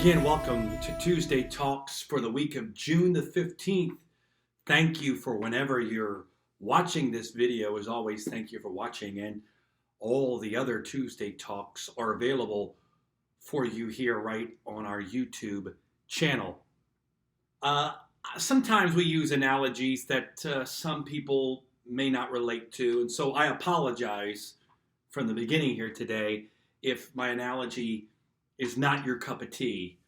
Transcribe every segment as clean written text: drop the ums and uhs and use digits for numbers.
Again, welcome to Tuesday Talks for the week of June the 15th. Thank you for whenever you're watching this video. As always, thank you for watching. And all the other Tuesday Talks are available for you here right on our YouTube channel. Sometimes we use analogies that some people may not relate to. And so I apologize from the beginning here today if my analogy is not your cup of tea.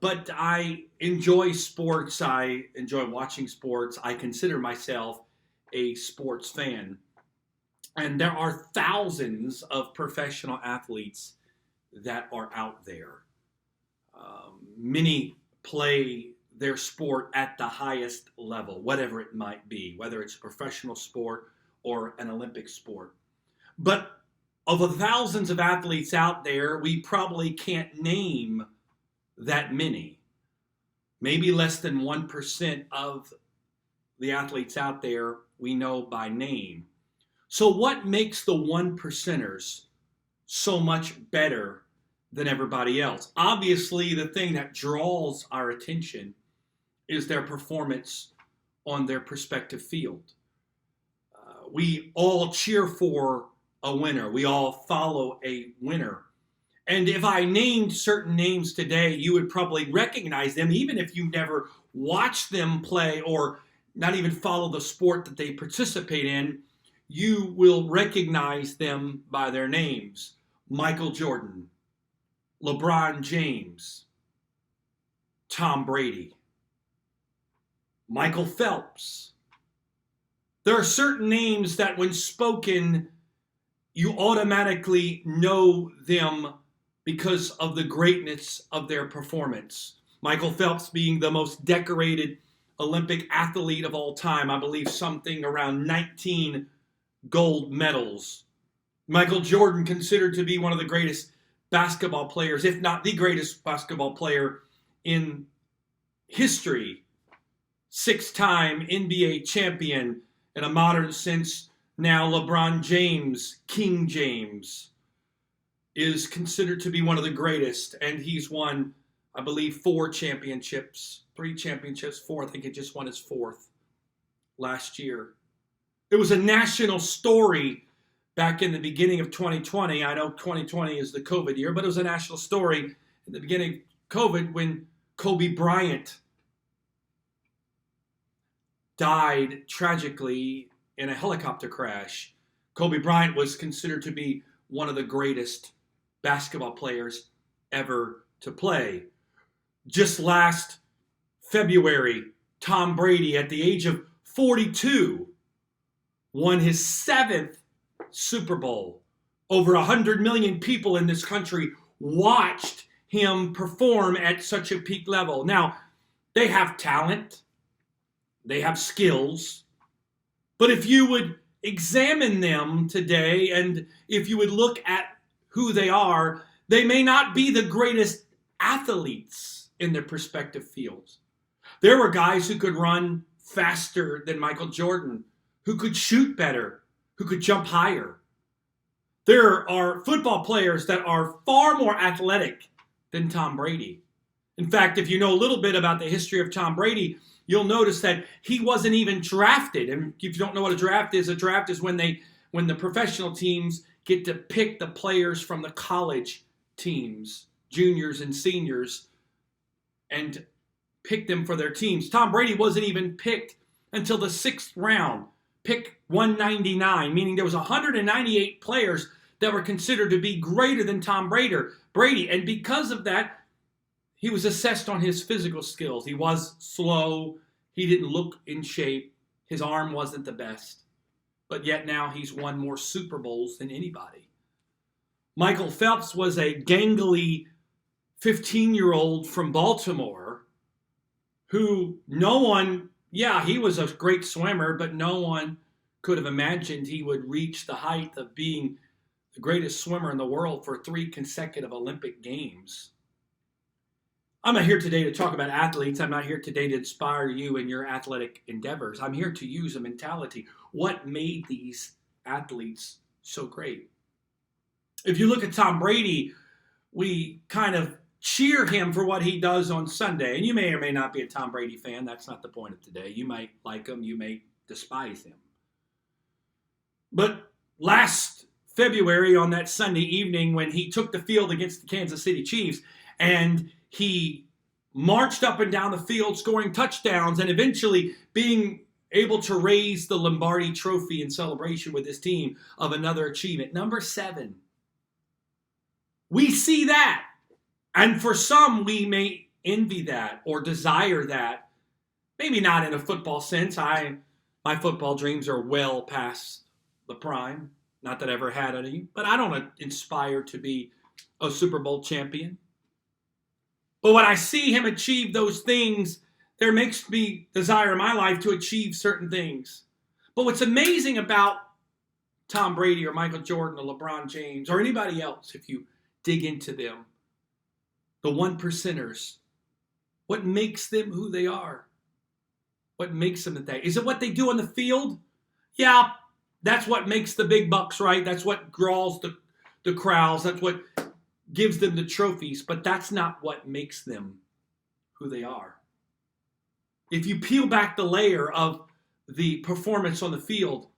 But I enjoy sports. I enjoy watching sports. I consider myself a sports fan. And there are thousands of professional athletes that are out there. Many play their sport at the highest level, whatever it might be, whether it's a professional sport or an Olympic sport. But of the thousands of athletes out there, we probably can't name that many. Maybe less than 1% of the athletes out there we know by name. So what makes the 1%ers so much better than everybody else? Obviously, the thing that draws our attention is their performance on their respective field. We all cheer for a winner. We all follow a winner. And if I named certain names today, you would probably recognize them, even if you never watched them play or not even follow the sport that they participate in. You will recognize them by their names. Michael Jordan, LeBron James, Tom Brady, Michael Phelps. There are certain names that when spoken, you automatically know them because of the greatness of their performance. Michael Phelps being the most decorated Olympic athlete of all time. I believe something around 19 gold medals. Michael Jordan considered to be one of the greatest basketball players, if not the greatest basketball player in history. 6-time NBA champion. In a modern sense, now LeBron James, King James, is considered to be one of the greatest. And he's won, I believe, 3 championships. I think he just won his 4th last year. It was a national story back in the beginning of 2020. I know 2020 is the COVID year, but it was a national story in the beginning of COVID when Kobe Bryant died tragically in a helicopter crash. Kobe Bryant was considered to be one of the greatest basketball players ever to play. Just last February, Tom Brady, at the age of 42, won his 7th Super Bowl. Over 100 million people in this country watched him perform at such a peak level. Now, they have talent, they have skills, but if you would examine them today and if you would look at who they are, they may not be the greatest athletes in their respective fields. There were guys who could run faster than Michael Jordan, who could shoot better, who could jump higher. There are football players that are far more athletic than Tom Brady. In fact, if you know a little bit about the history of Tom Brady, you'll notice that he wasn't even drafted. And if you don't know what a draft is when the professional teams get to pick the players from the college teams, juniors and seniors, and pick them for their teams. Tom Brady wasn't even picked until the 6th round, pick 199, meaning there was 198 players that were considered to be greater than Tom Brady. And because of that, he was assessed on his physical skills. He was slow. He didn't look in shape. His arm wasn't the best. But yet now he's won more Super Bowls than anybody. Michael Phelps was a gangly 15-year-old from Baltimore who he was a great swimmer, but no one could have imagined he would reach the height of being the greatest swimmer in the world for 3 consecutive Olympic Games. I'm not here today to talk about athletes. I'm not here today to inspire you in your athletic endeavors. I'm here to use a mentality. What made these athletes so great? If you look at Tom Brady, we kind of cheer him for what he does on Sunday. And you may or may not be a Tom Brady fan. That's not the point of today. You might like him. You may despise him. But last February on that Sunday evening when he took the field against the Kansas City Chiefs and he marched up and down the field scoring touchdowns and eventually being able to raise the Lombardi Trophy in celebration with his team of another achievement. Number 7. We see that. And for some, we may envy that or desire that. Maybe not in a football sense. My football dreams are well past the prime. Not that I ever had any. But I don't aspire to be a Super Bowl champion. But when I see him achieve those things, there makes me desire in my life to achieve certain things. But what's amazing about Tom Brady or Michael Jordan or LeBron James or anybody else, if you dig into them, the 1%ers, what makes them who they are? What makes them that? Is it what they do on the field? Yeah, that's what makes the big bucks, right? That's what draws the crowds. That's what gives them the trophies. But that's not what makes them who they are. If you peel back the layer of the performance on the field,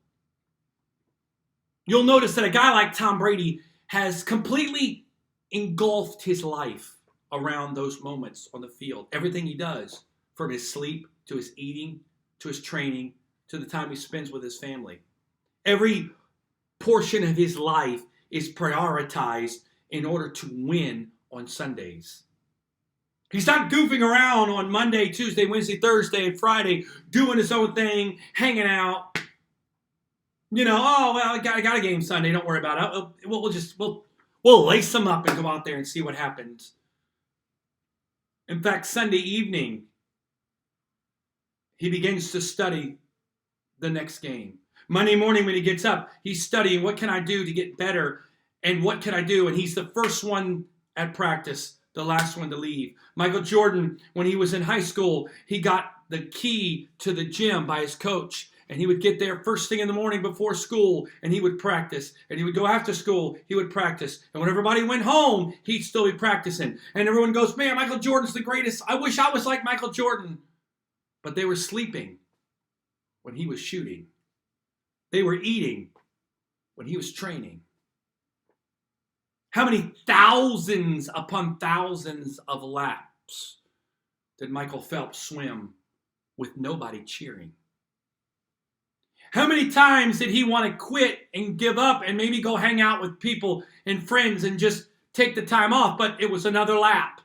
you'll notice that a guy like Tom Brady has completely engulfed his life around those moments on the field. Everything he does, from his sleep to his eating to his training to the time he spends with his family. Every portion of his life is prioritized in order to win on Sundays. He's not goofing around on Monday, Tuesday, Wednesday, Thursday, and Friday, doing his own thing, hanging out. You know, oh, well, I got a game Sunday. Don't worry about it. We'll lace them up and go out there and see what happens. In fact, Sunday evening, he begins to study the next game. Monday morning when he gets up, he's studying, what can I do to get better? And what can I do? And he's the first one at practice, the last one to leave. Michael Jordan, when he was in high school, he got the key to the gym by his coach. And he would get there first thing in the morning before school, and he would practice. And he would go after school, he would practice. And when everybody went home, he'd still be practicing. And everyone goes, man, Michael Jordan's the greatest. I wish I was like Michael Jordan. But they were sleeping when he was shooting. They were eating when he was training. How many thousands upon thousands of laps did Michael Phelps swim with nobody cheering? How many times did he want to quit and give up and maybe go hang out with people and friends and just take the time off? But it was another lap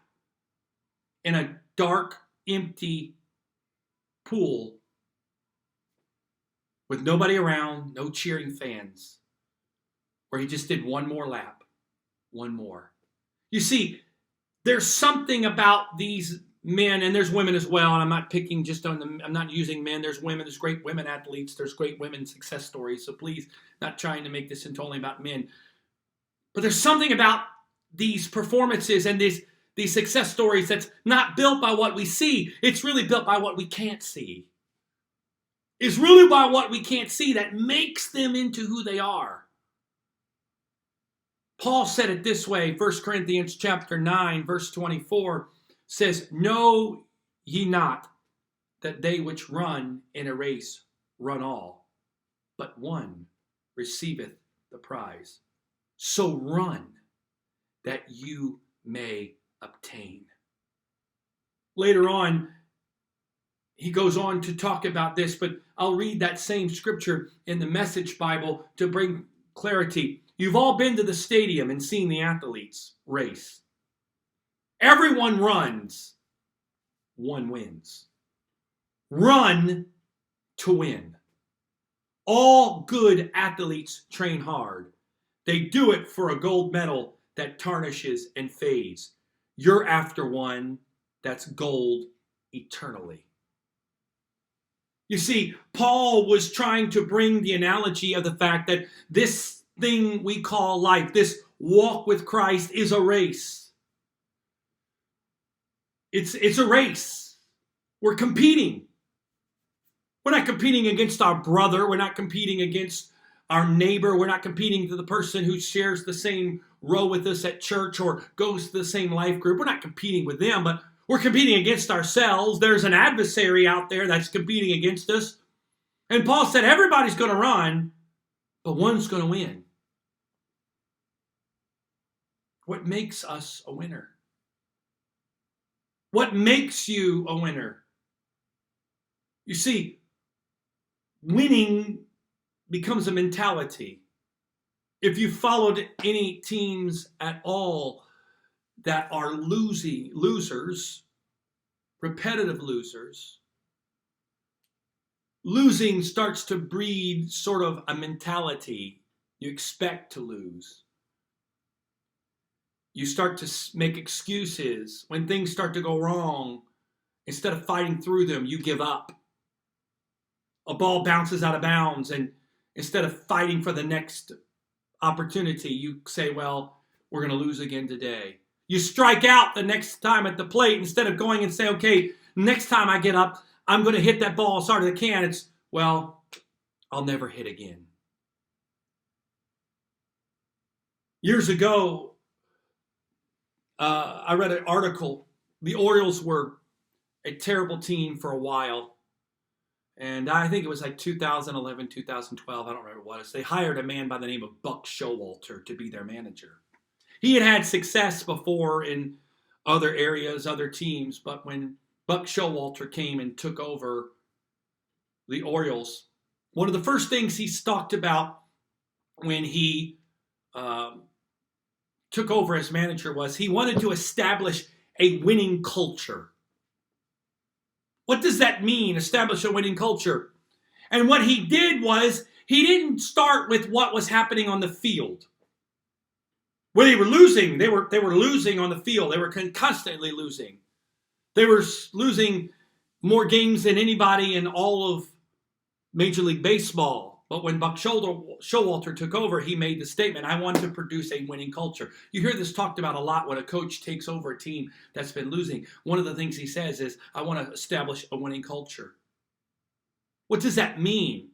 in a dark, empty pool with nobody around, no cheering fans, where he just did one more lap, one more. You see, there's something about these men, and there's women as well, and I'm not picking just on them, I'm not using men, there's women, there's great women athletes, there's great women success stories, so please, not trying to make this into only about men. But there's something about these performances and these success stories that's not built by what we see, it's really built by what we can't see. It's really by what we can't see that makes them into who they are. Paul said it this way, 1 Corinthians chapter 9, verse 24, says, know ye not that they which run in a race run all, but one receiveth the prize. So run that you may obtain. Later on, he goes on to talk about this, but I'll read that same scripture in the Message Bible to bring clarity. You've all been to the stadium and seen the athletes race. Everyone runs, one wins. Run to win. All good athletes train hard. They do it for a gold medal that tarnishes and fades. You're after one that's gold eternally. You see, Paul was trying to bring the analogy of the fact that this thing we call life, this walk with Christ, is a race. It's a race. We're competing. We're not competing against our brother. We're not competing against our neighbor. We're not competing to the person who shares the same row with us at church or goes to the same life group. We're not competing with them, but we're competing against ourselves. There's an adversary out there that's competing against us. And Paul said everybody's going to run, but one's going to win. What makes us a winner? What makes you a winner? You see, winning becomes a mentality. If you followed any teams at all that are losers, repetitive losers, losing starts to breed sort of a mentality. You expect to lose. You start to make excuses. When things start to go wrong, instead of fighting through them, you give up. A ball bounces out of bounds, and instead of fighting for the next opportunity, you say, well, we're going to lose again today. You strike out the next time at the plate instead of going and say, okay, next time I get up, I'm going to hit that ball as hard as I can. It's, well, I'll never hit again. Years ago, I read an article. The Orioles were a terrible team for a while. And I think it was like 2011, 2012. I don't remember what it was. They hired a man by the name of Buck Showalter to be their manager. He had success before in other areas, other teams. But when Buck Showalter came and took over the Orioles, one of the first things he talked about when he took over as manager was he wanted to establish a winning culture. What does that mean, establish a winning culture? And what he did was he didn't start with what was happening on the field. When they were losing, they were losing on the field. They were constantly losing. They were losing more games than anybody in all of Major League Baseball. But when Buck Showalter took over, he made the statement, I want to produce a winning culture. You hear this talked about a lot when a coach takes over a team that's been losing. One of the things he says is, I want to establish a winning culture. What does that mean?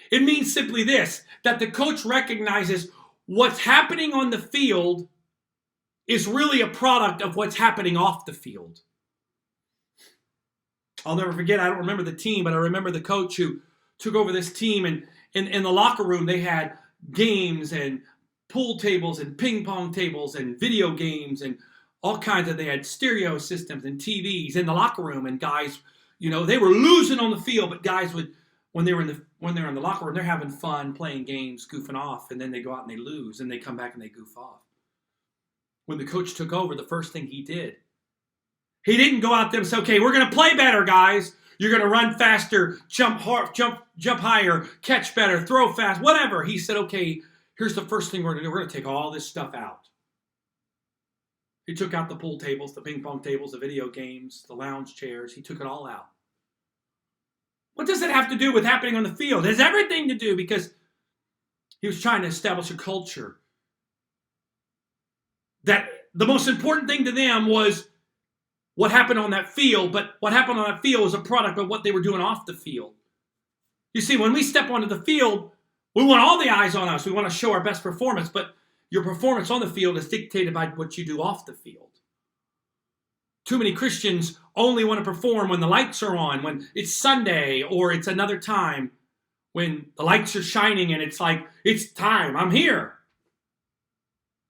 It means simply this, that the coach recognizes what's happening on the field is really a product of what's happening off the field. I'll never forget, I don't remember the team, but I remember the coach who took over this team, and in the locker room they had games and pool tables and ping pong tables and video games and all kinds of, they had stereo systems and TVs in the locker room, and guys, you know, they were losing on the field, but guys would, when they're in the locker room, they're having fun playing games, goofing off, and then they go out and they lose, and they come back and they goof off. When the coach took over, the first thing he did, he didn't go out there and say, okay, we're going to play better, guys. You're going to run faster, jump hard, jump higher, catch better, throw fast, whatever. He said, okay, here's the first thing we're going to do. We're going to take all this stuff out. He took out the pool tables, the ping pong tables, the video games, the lounge chairs. He took it all out. What does it have to do with happening on the field? It has everything to do, because he was trying to establish a culture that the most important thing to them was what happened on that field, but what happened on that field was a product of what they were doing off the field. You see, when we step onto the field, we want all the eyes on us. We want to show our best performance, but your performance on the field is dictated by what you do off the field. Too many Christians only want to perform when the lights are on, when it's Sunday or it's another time when the lights are shining and it's like, it's time, I'm here.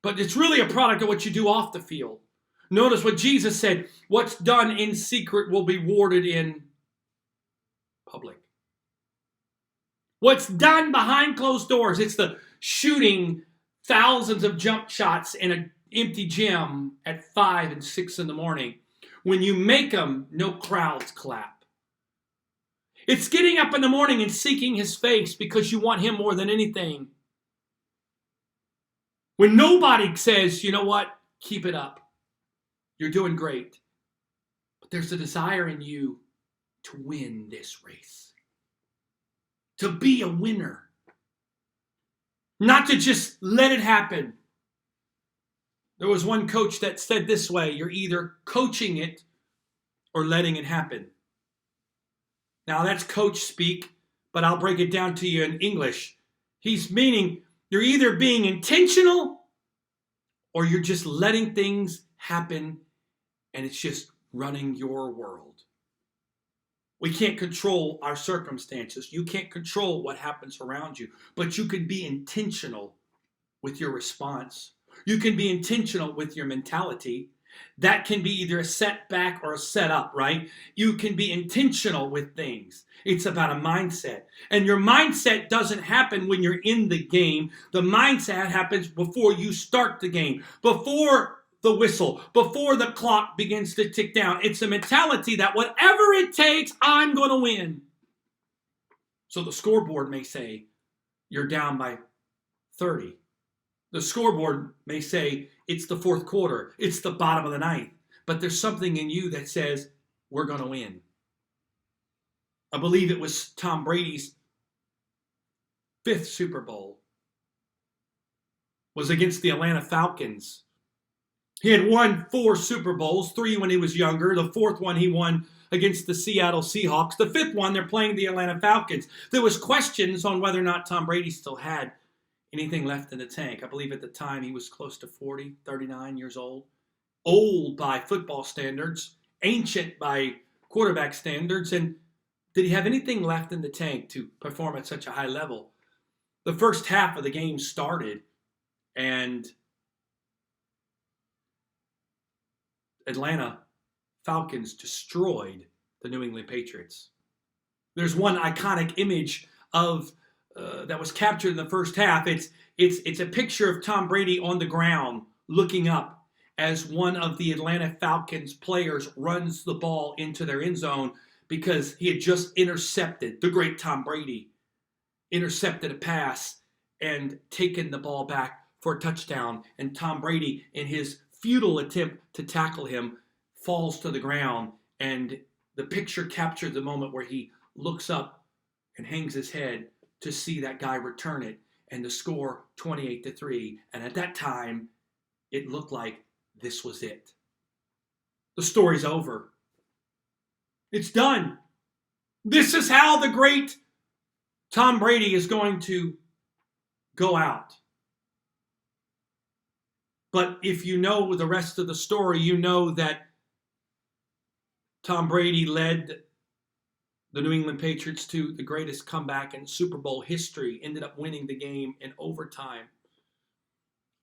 But it's really a product of what you do off the field. Notice what Jesus said, what's done in secret will be rewarded in public. What's done behind closed doors, it's the shooting thousands of jump shots in an empty gym at 5 and 6 in the morning. When you make them, no crowds clap. It's getting up in the morning and seeking his face because you want him more than anything. When nobody says, you know what, keep it up. You're doing great. But there's a desire in you to win this race. To be a winner. Not to just let it happen. There was one coach that said this way, you're either coaching it or letting it happen. Now that's coach speak, but I'll break it down to you in English. He's meaning you're either being intentional or you're just letting things happen and it's just running your world. We can't control our circumstances. You can't control what happens around you, but you can be intentional with your response. You can be intentional with your mentality. That can be either a setback or a setup, right? You can be intentional with things. It's about a mindset. And your mindset doesn't happen when you're in the game. The mindset happens before you start the game, before the whistle, before the clock begins to tick down. It's a mentality that whatever it takes, I'm going to win. So the scoreboard may say you're down by 30. The scoreboard may say it's the fourth quarter, it's the bottom of the ninth, but there's something in you that says we're going to win. I believe it was Tom Brady's 5th Super Bowl was against the Atlanta Falcons. He had won 4 Super Bowls, 3 when he was younger. The 4th one he won against the Seattle Seahawks. The 5th one, they're playing the Atlanta Falcons. There was questions on whether or not Tom Brady still had anything left in the tank. I believe at the time he was close to 40, 39 years old. Old by football standards, ancient by quarterback standards, and did he have anything left in the tank to perform at such a high level? The first half of the game started, and Atlanta Falcons destroyed the New England Patriots. There's one iconic image of that was captured in the first half. It's a picture of Tom Brady on the ground looking up as one of the Atlanta Falcons players runs the ball into their end zone because he had just intercepted, the great Tom Brady, intercepted a pass and taken the ball back for a touchdown. And Tom Brady, in his futile attempt to tackle him, falls to the ground. And the picture captured the moment where he looks up and hangs his head to see that guy return it, and the score 28-3. And at that time, it looked like this was it. The story's over. It's done. This is how the great Tom Brady is going to go out. But if you know the rest of the story, you know that Tom Brady led the New England Patriots to the greatest comeback in Super Bowl history, ended up winning the game in overtime.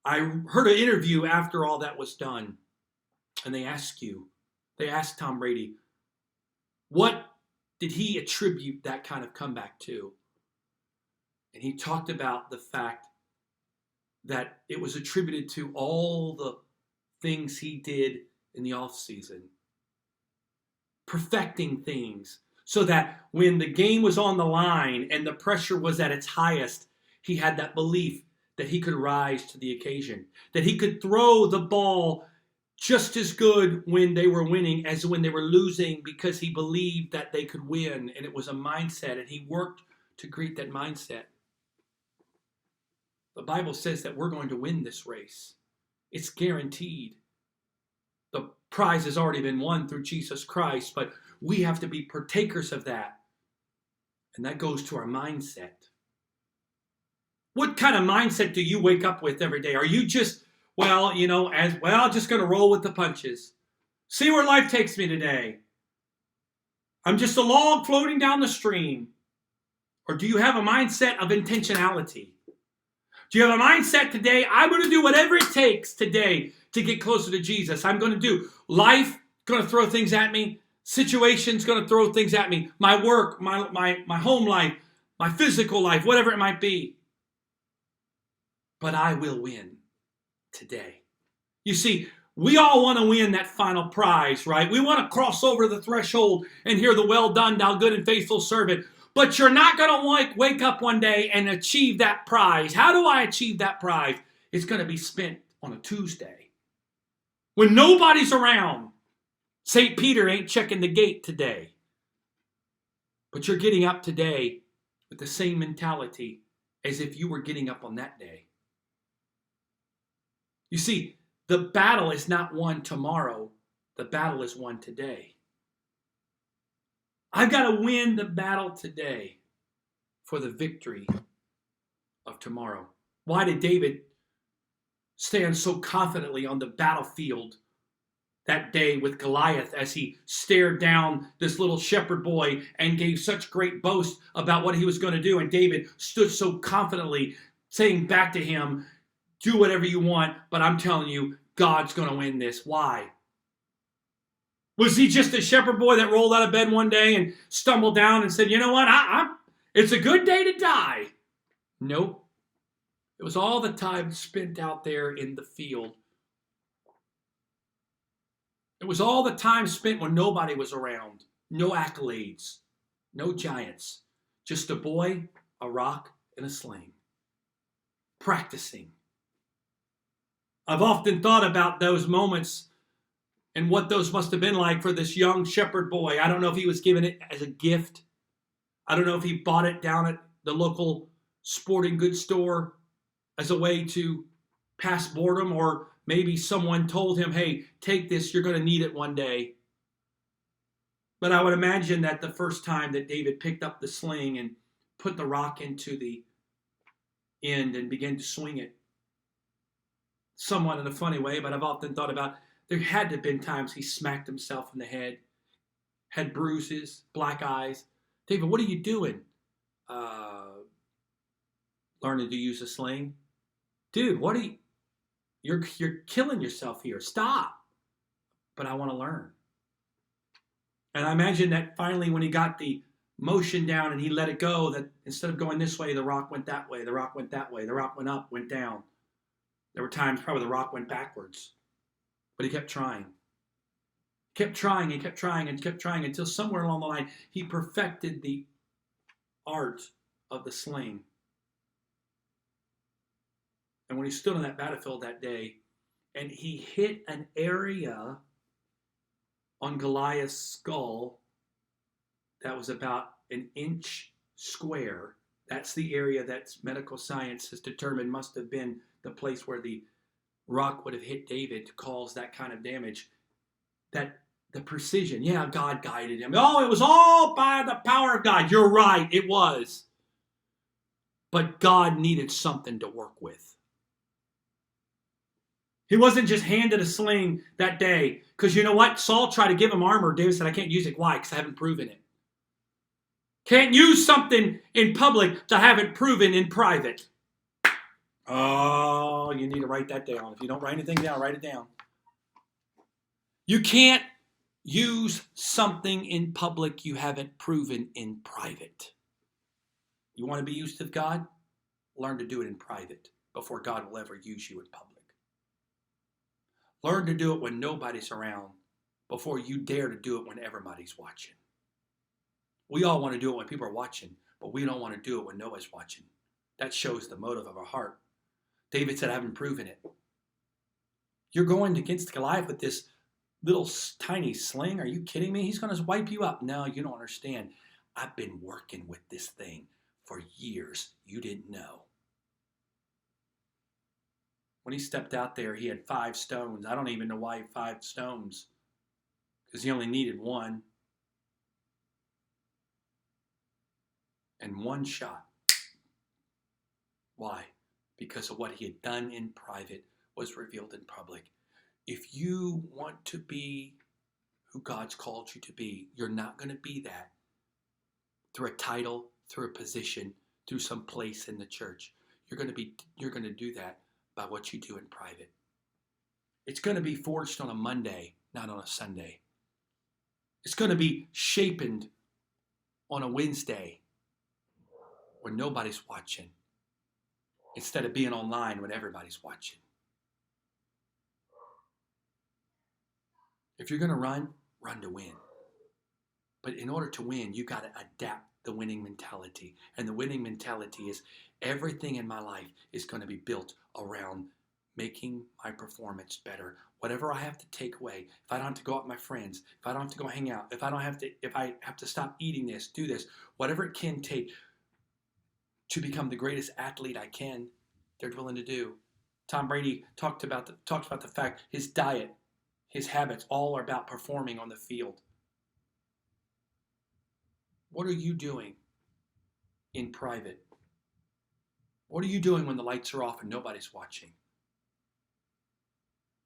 I heard an interview after all that was done, and they asked Tom Brady, what did he attribute that kind of comeback to? And he talked about the fact that it was attributed to all the things he did in the offseason, perfecting things, so that when the game was on the line and the pressure was at its highest, he had that belief that he could rise to the occasion, that he could throw the ball just as good when they were winning as when they were losing, because he believed that they could win, and it was a mindset, and he worked to create that mindset. The Bible says that we're going to win this race. It's guaranteed. The prize has already been won through Jesus Christ, but we have to be partakers of that. And that goes to our mindset. What kind of mindset do you wake up with every day? Are you just, just going to roll with the punches? See where life takes me today. I'm just a log floating down the stream. Or do you have a mindset of intentionality? Do you have a mindset today, I'm going to do whatever it takes today to get closer to Jesus? I'm going to do life, going to throw things at me. Situations going to throw things at me. My work, my home life, my physical life, whatever it might be. But I will win today. You see, we all want to win that final prize, right? We want to cross over the threshold and hear the well done, thou good and faithful servant. But you're not going to wake up one day and achieve that prize. How do I achieve that prize? It's going to be spent on a Tuesday, when nobody's around. St. Peter ain't checking the gate today. But you're getting up today with the same mentality as if you were getting up on that day. You see, the battle is not won tomorrow. The battle is won today. I've got to win the battle today for the victory of tomorrow. Why did David stand so confidently on the battlefield that day with Goliath as he stared down this little shepherd boy and gave such great boast about what he was going to do. And David stood so confidently, saying back to him, do whatever you want, but I'm telling you, God's going to win this. Why? Was he just a shepherd boy that rolled out of bed one day and stumbled down and said, you know what, it's a good day to die? Nope. It was all the time spent out there in the field. It was all the time spent when nobody was around. No accolades. No giants. Just a boy, a rock, and a sling. Practicing. I've often thought about those moments and what those must have been like for this young shepherd boy. I don't know if he was given it as a gift. I don't know if he bought it down at the local sporting goods store as a way to pass boredom, or maybe someone told him, hey, take this, you're going to need it one day. But I would imagine that the first time that David picked up the sling and put the rock into the end and began to swing it, somewhat in a funny way, but I've often thought about, there had to have been times he smacked himself in the head, had bruises, black eyes. David, what are you doing? Learning to use a sling. Dude, what are you? You're killing yourself here. Stop. But I want to learn. And I imagine that finally when he got the motion down and he let it go, that instead of going this way, the rock went that way. The rock went that way. The rock went up, went down. There were times probably the rock went backwards. But he kept trying. Kept trying and kept trying and kept trying until somewhere along the line he perfected the art of the sling. And when he stood on that battlefield that day and he hit an area on Goliath's skull that was about an inch square, that's the area that medical science has determined must have been the place where the rock would have hit David to cause that kind of damage. That the precision, yeah, God guided him. Oh, it was all by the power of God. You're right, it was. But God needed something to work with. He wasn't just handed a sling that day. Because you know what? Saul tried to give him armor. David said, I can't use it. Why? Because I haven't proven it. Can't use something in public to have it proven in private. Oh, you need to write that down. If you don't write anything down, write it down. You can't use something in public you haven't proven in private. You want to be used of God? Learn to do it in private before God will ever use you in public. Learn to do it when nobody's around before you dare to do it when everybody's watching. We all want to do it when people are watching, but we don't want to do it when nobody's watching. That shows the motive of our heart. David said, I haven't proven it. You're going against Goliath with this little tiny sling? Are you kidding me? He's going to wipe you up. No, you don't understand. I've been working with this thing for years. You didn't know. When he stepped out there, he had 5 stones. I don't even know why 5 stones, because he only needed one. And one shot. Why? Because of what he had done in private was revealed in public. If you want to be who God's called you to be, you're not going to be that through a title, through a position, through some place in the church. You're going to do that by what you do in private. It's going to be forged on a Monday, not on a Sunday. It's going to be shapened on a Wednesday when nobody's watching, instead of being online when everybody's watching. If you're going to run to win. But in order to win, you got to adapt the winning mentality. And the winning mentality is everything in my life is going to be built around making my performance better. Whatever I have to take away, if I don't have to go out with my friends, if I don't have to go hang out, if I have to stop eating this, do this, whatever it can take to become the greatest athlete I can, they're willing to do. Tom Brady talked about the fact his diet, his habits, all are about performing on the field. What are you doing in private? What are you doing when the lights are off and nobody's watching?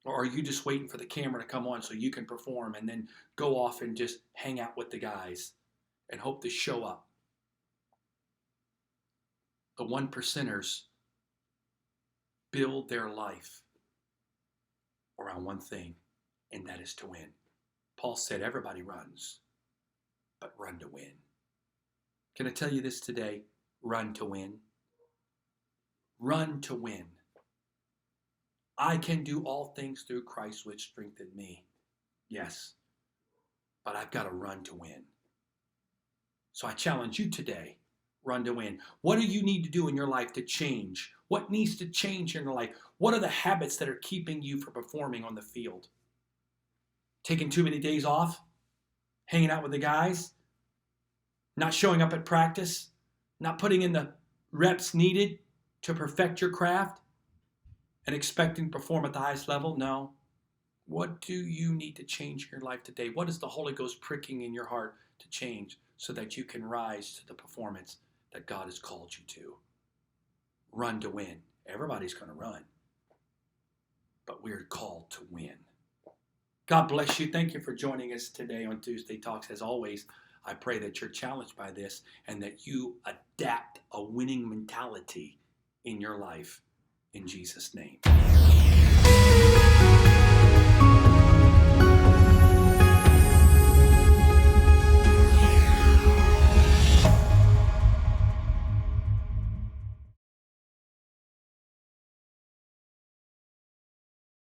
Or are you just waiting for the camera to come on so you can perform and then go off and just hang out with the guys and hope to show up? The one percenters build their life around one thing, and that is to win. Paul said everybody runs, but run to win. Can I tell you this today? Run to win. Run to win. I can do all things through Christ which strengthened me. Yes, but I've got to run to win. So I challenge you today, run to win. What do you need to do in your life to change? What needs to change in your life? What are the habits that are keeping you from performing on the field? Taking too many days off? Hanging out with the guys? Not showing up at practice? Not putting in the reps needed to perfect your craft? And expecting to perform at the highest level? No. What do you need to change in your life today? What is the Holy Ghost pricking in your heart to change so that you can rise to the performance that God has called you to? Run to win. Everybody's going to run, but we're called to win. God bless you. Thank you for joining us today on Tuesday Talks. As always, I pray that you're challenged by this and that you adapt a winning mentality in your life. In Jesus' name.